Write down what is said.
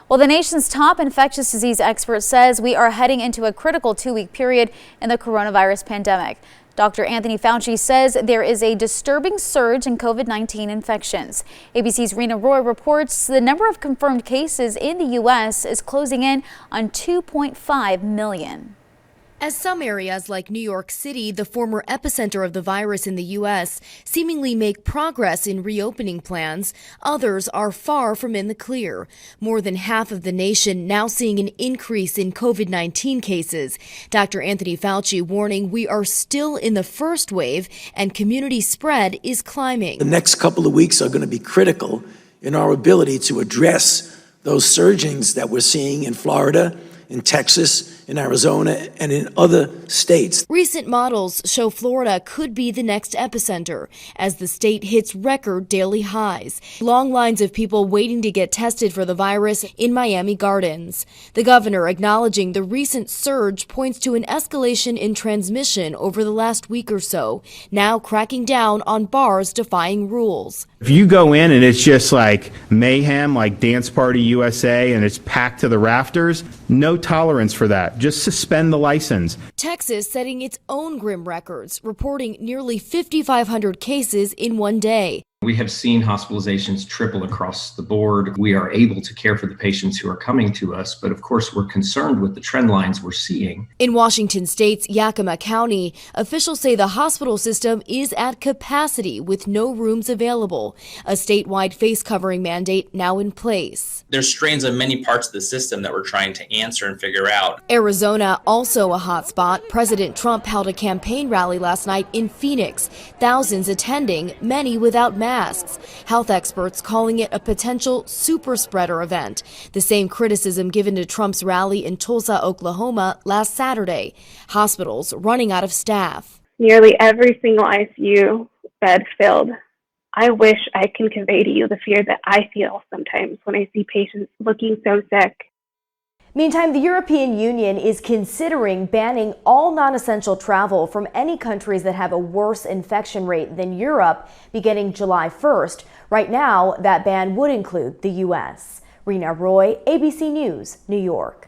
Well, the nation's top infectious disease expert says we are heading into a critical 2-week period in the coronavirus pandemic. Dr. Anthony Fauci says there is a disturbing surge in COVID-19 infections. ABC's Rena Roy reports the number of confirmed cases in the U.S. is closing in on 2.5 million. As some areas like New York City, the former epicenter of the virus in the U.S., seemingly make progress in reopening plans, others are far from in the clear. More than half of the nation now seeing an increase in COVID-19 cases. Dr. Anthony Fauci warning we are still in the first wave and community spread is climbing. The next couple of weeks are going to be critical in our ability to address those surgings that we're seeing in Florida, in Texas, in Arizona, and in other states. Recent models show Florida could be the next epicenter as the state hits record daily highs. Long lines of people waiting to get tested for the virus in Miami Gardens. The governor acknowledging the recent surge points to an escalation in transmission over the last week or so, now cracking down on bars defying rules. If you go in and it's just like mayhem, like Dance Party USA, and it's packed to the rafters, no tolerance for that. Just suspend the license. Texas setting its own grim records, reporting nearly 5,500 cases in one day. We have seen hospitalizations triple across the board. We are able to care for the patients who are coming to us, but of course we're concerned with the trend lines we're seeing. In Washington State's Yakima County, officials say the hospital system is at capacity with no rooms available. A statewide face covering mandate now in place. There's strains of many parts of the system that we're trying to answer and figure out. Arizona, also a hotspot. President Trump held a campaign rally last night in Phoenix. Thousands attending, many without masks. Health experts calling it a potential super spreader event. The same criticism given to Trump's rally in Tulsa, Oklahoma last Saturday. Hospitals running out of staff. Nearly every single ICU bed filled. I wish I can convey to you the fear that I feel sometimes when I see patients looking so sick. Meantime, the European Union is considering banning all non-essential travel from any countries that have a worse infection rate than Europe beginning July 1st. Right now, that ban would include the U.S. Rena Roy, ABC News, New York.